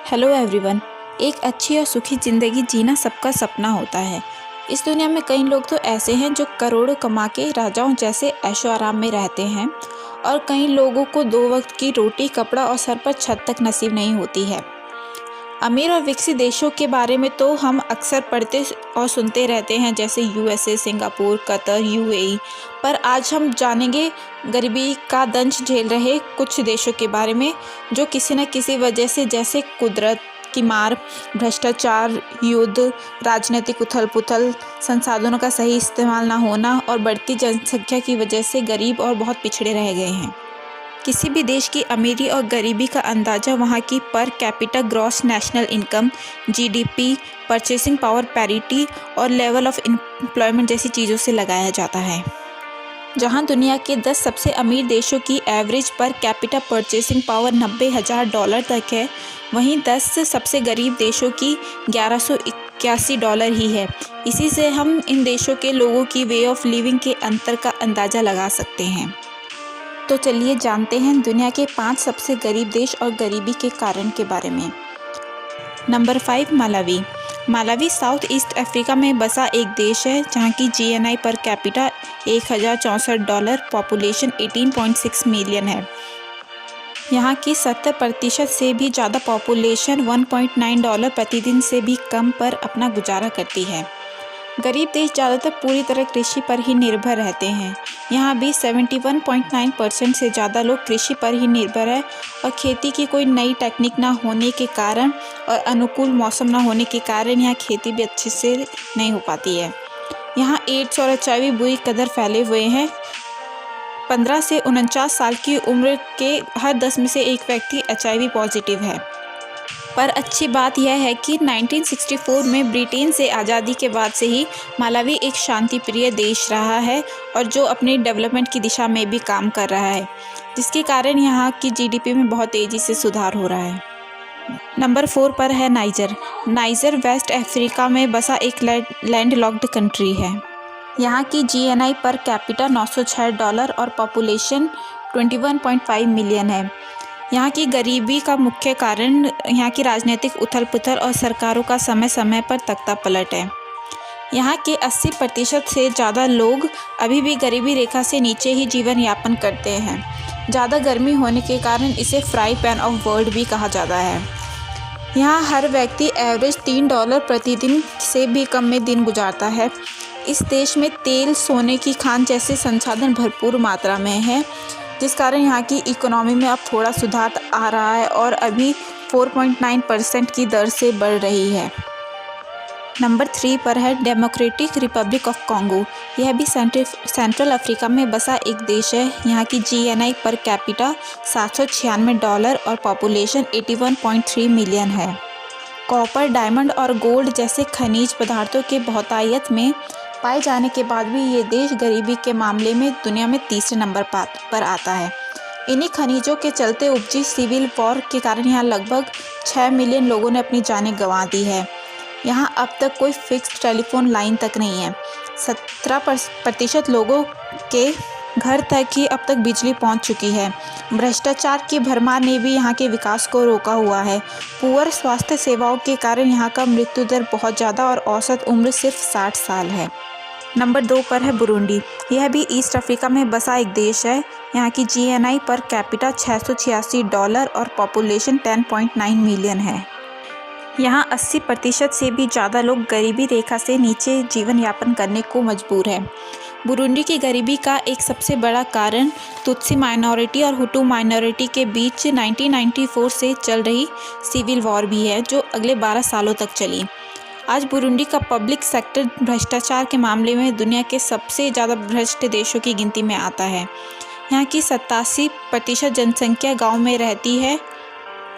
Hello everyone. एक अच्छी और सुखी ज़िंदगी जीना सबका सपना होता है। इस दुनिया में कई लोग तो ऐसे हैं जो करोड़ों कमा के राजाओं जैसे ऐशो आराम में रहते हैं और कई लोगों को 2 वक्त की रोटी, कपड़ा और सर पर छत तक नसीब नहीं होती है। अमीर और विकसित देशों के बारे में तो हम अक्सर पढ़ते और सुनते रहते हैं, जैसे यूएसए, सिंगापुर, कतर, यूएई। पर आज हम जानेंगे गरीबी का दंश झेल रहे कुछ देशों के बारे में, जो किसी न किसी वजह से, जैसे कुदरत की मार, भ्रष्टाचार, युद्ध, राजनीतिक उथल-पुथल, संसाधनों का सही इस्तेमाल न होना और बढ़ती जनसंख्या की वजह से गरीब और बहुत पिछड़े रह गए हैं। किसी भी देश की अमीरी और गरीबी का अंदाज़ा वहाँ की per capita gross national income, GDP, purchasing power parity और लेवल ऑफ एम्प्लॉयमेंट जैसी चीज़ों से लगाया जाता है। जहाँ दुनिया के 10 सबसे अमीर देशों की average per capita purchasing power $90,000 तक है, वहीं 10 सबसे गरीब देशों की $1181 ही है। इसी से हम इन देशों के लोगों की वे ऑफ लिविंग के अंतर का अंदाज़ा लगा सकते हैं। तो चलिए जानते हैं दुनिया के 5 सबसे गरीब देश और गरीबी के कारण के बारे में। Number 5, Malawi. Malawi south east Africa में बसा एक देश है, जहाँ की GNI per capita $1064, population 18.6 million है। यहाँ की 70% से भी ज़्यादा पॉपुलेशन $1.9 प्रतिदिन से भी कम पर अपना गुजारा करती है। गरीब देश ज़्यादातर पूरी तरह कृषि पर ही निर्भर रहते हैं। यहाँ भी 71.9% से ज़्यादा लोग कृषि पर ही निर्भर है और खेती की कोई नई टेक्निक ना होने के कारण और अनुकूल मौसम ना होने के कारण यहाँ खेती भी अच्छे से नहीं हो पाती है। यहाँ एड्स और एचआईवी बुरी कदर फैले हुए हैं। 15 से 49 साल की उम्र के हर 10 में से एक व्यक्ति एचआईवी पॉजिटिव है। पर अच्छी बात यह है कि 1964 में ब्रिटेन से आज़ादी के बाद से ही मालावी एक शांति प्रिय देश रहा है और जो अपनी डेवलपमेंट की दिशा में भी काम कर रहा है, जिसके कारण यहाँ की जीडीपी में बहुत तेज़ी से सुधार हो रहा है। नंबर 4 पर है नाइजर। नाइजर वेस्ट अफ्रीका में बसा एक लैंडलॉक्ड कंट्री है। यहाँ की जीएनआई पर कैपिटा $906 और पॉपुलेशन 21.5 मिलियन है। यहाँ की गरीबी का मुख्य कारण यहाँ की राजनीतिक उथल-पुथल और सरकारों का समय समय पर तख्ता पलट है। यहाँ के 80% से ज़्यादा लोग अभी भी गरीबी रेखा से नीचे ही जीवन यापन करते हैं। ज़्यादा गर्मी होने के कारण इसे फ्राई पैन ऑफ वर्ल्ड भी कहा जाता है। यहाँ हर व्यक्ति एवरेज $3 प्रतिदिन से भी कम में दिन गुजारता है। इस देश में तेल, सोने की खान जैसे संसाधन भरपूर मात्रा में है, जिस कारण यहाँ की इकोनॉमी में अब थोड़ा सुधार आ रहा है और अभी 4.9% की दर से बढ़ रही है। नंबर 3 पर है डेमोक्रेटिक रिपब्लिक ऑफ कॉन्गो। यह भी सेंट्रल अफ्रीका में बसा एक देश है। यहाँ की जीएनआई पर कैपिटा $796 और पॉपुलेशन 81.3 मिलियन है। कॉपर, डायमंड और गोल्ड जैसे खनिज पदार्थों के बहुतायत में पाए जाने के बाद भी ये देश गरीबी के मामले में दुनिया में तीसरे नंबर पर आता है। इन्हीं खनिजों के चलते उपजी सिविल वॉर के कारण यहाँ लगभग 6 मिलियन लोगों ने अपनी जानें गंवा दी है। यहाँ अब तक कोई फिक्स्ड टेलीफोन लाइन तक नहीं है। 17% लोगों के घर तक ही अब तक बिजली पहुँच चुकी है। भ्रष्टाचार की भरमार ने भी यहाँ के विकास को रोका हुआ है। पुअर स्वास्थ्य सेवाओं के कारण यहाँ का मृत्यु दर बहुत ज़्यादा और औसत उम्र सिर्फ 60 साल है। नंबर 2 पर है बुरुंडी। यह भी ईस्ट अफ्रीका में बसा एक देश है। यहाँ की जीएनआई पर कैपिटा $686 और पॉपुलेशन 10.9 मिलियन है। यहाँ 80% से भी ज़्यादा लोग गरीबी रेखा से नीचे जीवन यापन करने को मजबूर है। बुरुंडी की गरीबी का एक सबसे बड़ा कारण तुत्सी माइनॉरिटी और हुटू माइनॉरिटी के बीच 1994 से चल रही सिविल वॉर भी है, जो अगले 12 सालों तक चली। आज बुरुंडी का पब्लिक सेक्टर भ्रष्टाचार के मामले में दुनिया के सबसे ज़्यादा भ्रष्ट देशों की गिनती में आता है। यहाँ की 87% जनसंख्या गांव में रहती है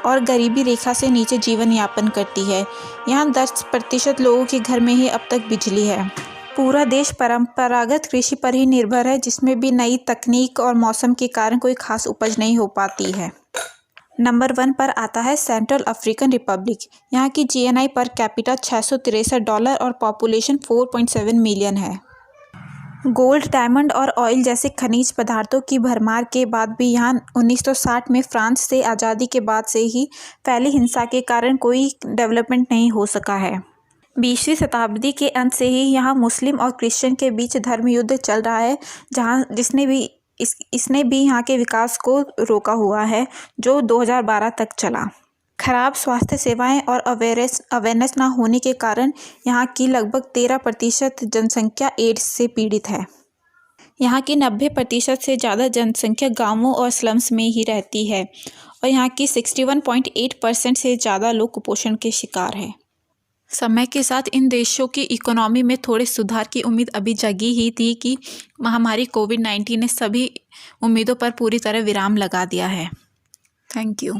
और गरीबी रेखा से नीचे जीवन यापन करती है। यहाँ 10% लोगों के घर में ही अब तक बिजली है। पूरा देश परंपरागत कृषि पर ही निर्भर है, जिसमें भी नई तकनीक और मौसम के कारण कोई खास उपज नहीं हो पाती है। नंबर 1 पर आता है सेंट्रल अफ्रीकन रिपब्लिक। यहाँ की जीएनआई पर कैपिटा $663 और पॉपुलेशन 4.7 मिलियन है। गोल्ड, डायमंड और ऑयल जैसे खनिज पदार्थों की भरमार के बाद भी यहाँ 1960 में फ्रांस से आज़ादी के बाद से ही फैली हिंसा के कारण कोई डेवलपमेंट नहीं हो सका है। 20वीं शताब्दी के अंत से ही यहाँ मुस्लिम और क्रिश्चियन के बीच धर्म युद्ध चल रहा है, इसने भी यहाँ के विकास को रोका हुआ है, जो 2012 तक चला। खराब स्वास्थ्य सेवाएं और अवेयरनेस ना होने के कारण यहाँ की लगभग 13% जनसंख्या एड्स से पीड़ित है। यहाँ की 90% से ज़्यादा जनसंख्या गांवों और स्लम्स में ही रहती है और यहाँ की 61.8% से ज़्यादा लोग कुपोषण के शिकार हैं। समय के साथ इन देशों की इकोनॉमी में थोड़े सुधार की उम्मीद अभी जगी ही थी कि महामारी कोविड-19 ने सभी उम्मीदों पर पूरी तरह विराम लगा दिया है। Thank you.